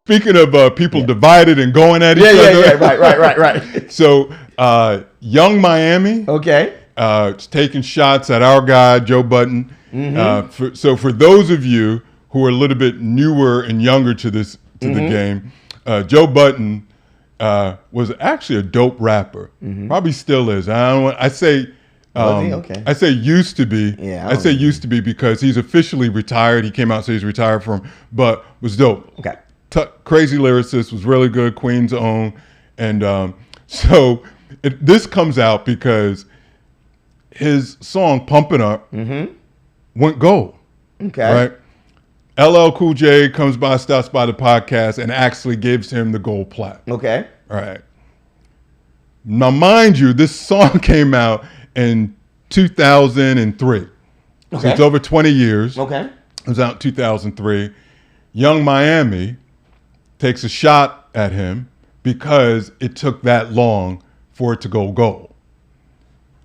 speaking of people divided and going at each other. Yeah. Right. So, Young Miami. Okay. Taking shots at our guy, Joe Budden. So for those of you who are a little bit newer and younger to the game, Joe Budden was actually a dope rapper. Probably still is. I say used to be. Yeah, I say used to be because he's officially retired. He came out and said he's retired from, but was dope. Okay. Crazy lyricist, was really good, Queen's own. And this comes out because his song "Pump It Up" went gold. Okay. Right. LL Cool J comes by, stops by the podcast, and actually gives him the gold plaque. Okay. All right. Now, mind you, this song came out in 2003. Okay. So it's over 20 years. Okay. It was out in 2003. Young Miami takes a shot at him because it took that long for it to go gold.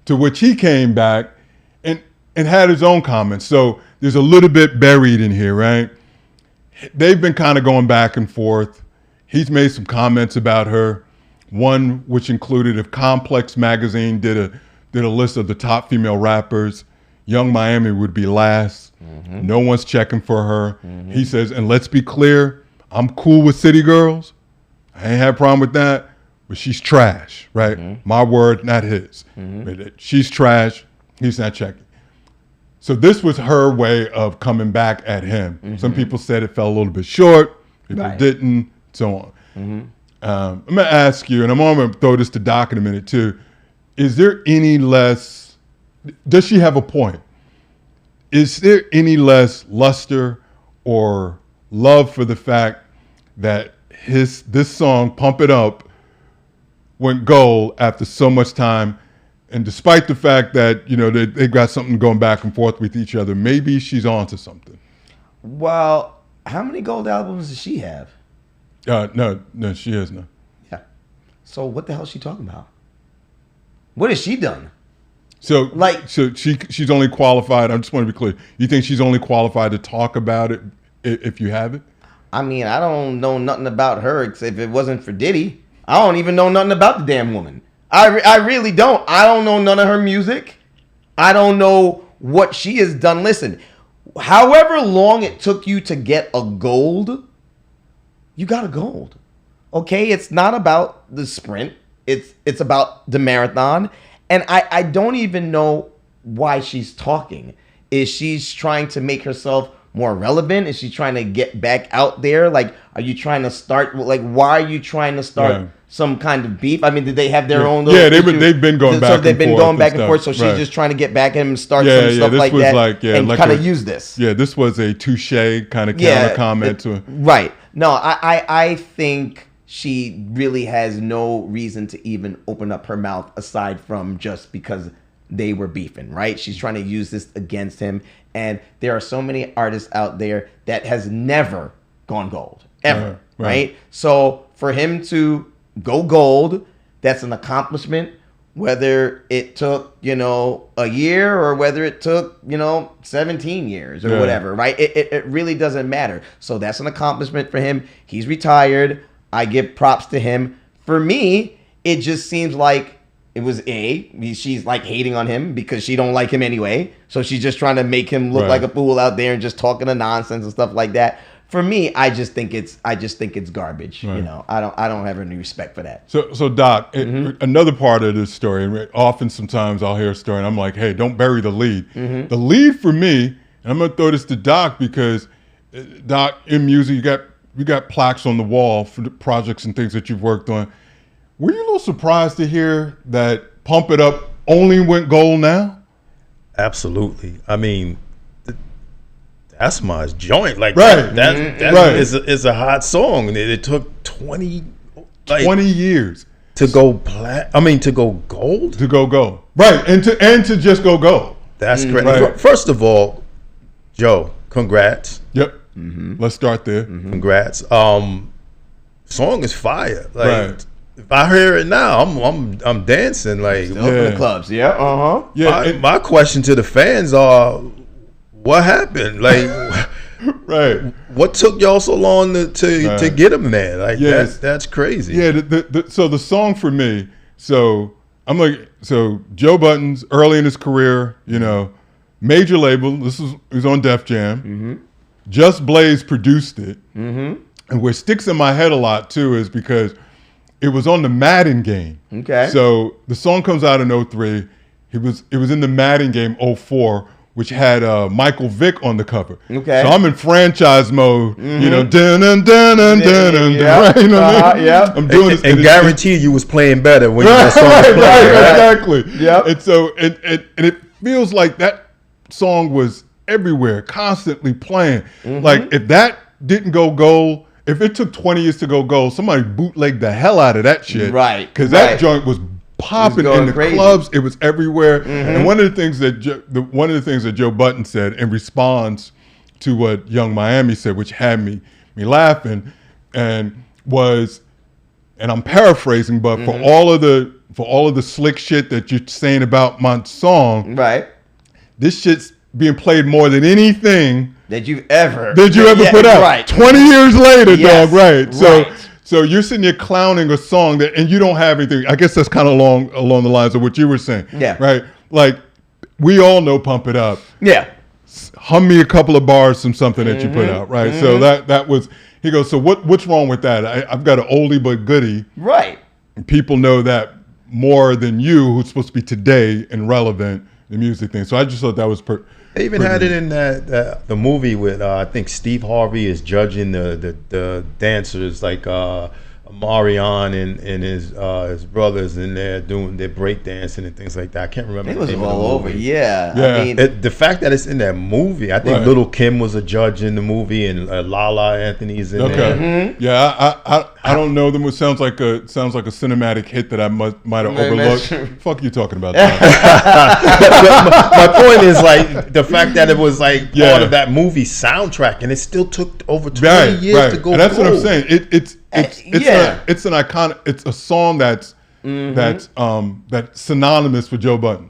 To which he came back and had his own comments. So there's a little bit buried in here, right? They've been kind of going back and forth. He's made some comments about her. One which included if Complex magazine did a list of the top female rappers, Young Miami would be last. No one's checking for her. He says, and let's be clear, I'm cool with City Girls. I ain't had a problem with that. But she's trash, right? My word, not his. She's trash. He's not checking. So this was her way of coming back at him. Some people said it fell a little bit short. People didn't, so on. I'm going to ask you, and I'm going to throw this to Doc in a minute too. Is there any less, does she have a point? Is there any less luster or love for the fact that this song, Pump It Up, went gold after so much time? And despite the fact that, they got something going back and forth with each other, maybe she's on to something. Well, how many gold albums does she have? No, she has none. Yeah. So what the hell is she talking about? What has she done? So she's only qualified. I just want to be clear. You think she's only qualified to talk about it if you have it? I mean, I don't know nothing about her except if it wasn't for Diddy. I don't even know nothing about the damn woman. I really don't. I don't know none of her music. I don't know what she has done. Listen, however long it took you to get a gold, you got a gold. Okay? It's not about the sprint. It's about the marathon. And I don't even know why she's talking. Is she trying to make herself more relevant? Is she trying to get back out there? Like, are you trying to start, why are you trying to start some kind of beef? I mean, did they have their own little issue? they've been going back and forth. So they've been going back and forth. So she's just trying to get back at him and start some stuff like that and kind of use this. Yeah, this was a touche kind of counter comment to it. Right. No, I think she really has no reason to even open up her mouth aside from just because they were beefing, right? She's trying to use this against him. And there are so many artists out there that has never gone gold, ever, right? So for him to go gold, that's an accomplishment, whether it took, a year or whether it took, 17 years or whatever, right? It really doesn't matter. So that's an accomplishment for him. He's retired. I give props to him. For me, it just seems like it was she's like hating on him because she don't like him anyway. So she's just trying to make him look like a fool out there and just talking the nonsense and stuff like that. For me, I just think it's garbage. Right. I don't have any respect for that. So Doc, another part of this story, often sometimes I'll hear a story and I'm like, hey, don't bury the lead. The lead for me, and I'm gonna throw this to Doc because Doc, in music, you got plaques on the wall for the projects and things that you've worked on. Were you a little surprised to hear that Pump It Up only went gold now? Absolutely. I mean, that's my joint. Like right. that is a hot song. It took 20 years to go to go gold. To go gold. Right. And to just go gold. That's great. Right. First of all, Joe, congrats. Yep. Let's start there. Congrats. Song is fire. Like if I hear it now, I'm dancing like still in the clubs. Yeah. My question to the fans are, what happened? Like Right. What took y'all so long to get him there? Like that's crazy. Yeah. So the song for me. So I'm like, so Joe Budden's early in his career, major label. He's on Def Jam. Mm-hmm. Just Blaze produced it. Mm-hmm. And what sticks in my head a lot too is because it was on the Madden game. Okay. So the song comes out in 03. It was in the Madden game 04, which had Michael Vick on the cover. Okay. So I'm in franchise mode, dun dun dun dun dun dun. Yeah. I'm doing this, and guaranteed you was playing better when you that song was playing. Right, exactly. Yep. And so and it feels like that song was everywhere, constantly playing. Mm-hmm. Like if that didn't go gold, if it took 20 years to go gold, somebody bootlegged the hell out of that shit. Right. Because that joint was popping in the crazy. Clubs. It was everywhere. Mm-hmm. And one of the things that Joe Budden said in response to what Young Miami said, which had me laughing, and I'm paraphrasing, but for all of the slick shit that you're saying about my song, right? This shit's being played more than anything that you've ever put out. Right. 20 years later, yes. dog. Right. So you're sitting here clowning a song and you don't have anything. I guess that's kind of along the lines of what you were saying. Yeah. Right. Like we all know "Pump It Up." Yeah. Hum me a couple of bars from something that you put out. Right. So that was. He goes. So what's wrong with that? I've got an oldie but goodie. Right. People know that more than you, who's supposed to be today and relevant, the music thing. So I just thought that was. They even had it in the movie with I think Steve Harvey is judging the dancers like Marion and his brothers in there doing their break dancing and things like that. I can't remember. It was the name all of the movie. over. Yeah. I mean, the fact that it's in that movie, I think Little Kim was a judge in the movie, and Lala Anthony's in there. Mm-hmm. Yeah, I don't know them. It sounds like a cinematic hit that I might have overlooked. Fuck you talking about that? My point is like the fact that it was like part of that movie soundtrack, and it still took over 20 years to go. And that's what I'm saying. It's an iconic. It's a song that's synonymous with Joe Budden.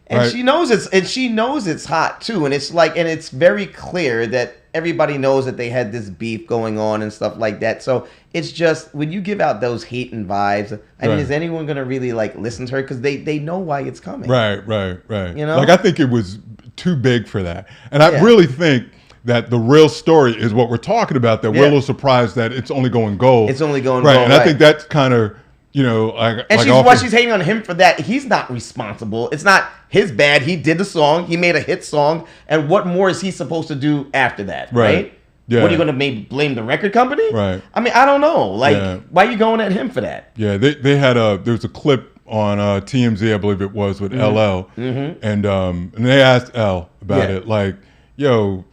And right? she knows it's hot too, and it's very clear that everybody knows that they had this beef going on and stuff like that. So it's just when you give out those hating vibes, I mean, is anyone gonna really like listen to her because they know why it's coming? Right. Like I think it was too big for that, and I Yeah. really think that the real story is what we're talking about. That we're a little surprised that it's only going gold. It's only going right, gold, and I think that's kind of she's hating on him for that. He's not responsible. It's not his bad. He did the song. He made a hit song, and what more is he supposed to do after that? Right? Yeah. What are you going to blame the record company? Right. I mean, I don't know. Like, why are you going at him for that? Yeah, they had there was a clip on TMZ, I believe it was, with LL, and they asked L about it, like, yo,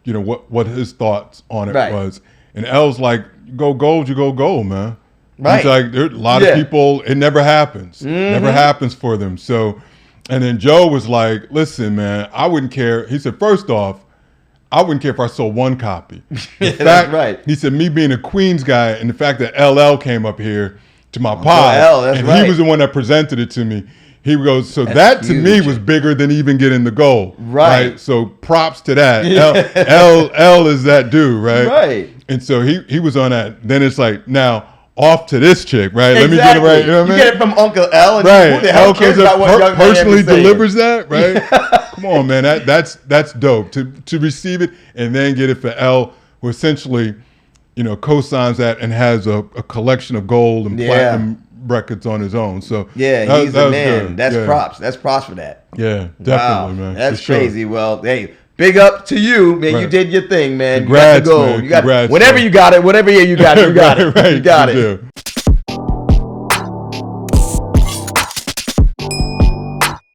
what his thoughts on it was, and L's like, you go gold, man. Right. He's like, there are a lot of people, it never happens. Never happens for them. So, and then Joe was like, listen, man, I wouldn't care. He said, first off, I wouldn't care if I sold one copy. That's right. He said, me being a Queens guy and the fact that LL came up here to my pod, and he was the one that presented it to me. He goes, so that to me was bigger than even getting the gold. Right. So props to that. L is that dude, right? Right. And so he was on that. Then it's like, now, off to this chick, right? Let me get it right. You know what I mean? You get it from Uncle L, and right? Who the hell cares about what Young personally Miami delivers that, right? Come on, man. That's dope to receive it and then get it for L, who essentially, co-signs that and has a collection of gold and platinum records on his own. So he's the man. Good. That's props. That's props for that. Yeah, definitely, man. That's crazy. Well, hey. Big up to you, man. Right. You did your thing, man. Congrats, you got the gold. Man. Congrats, whenever you got it, whatever year you got it, you got it. Right. You got it.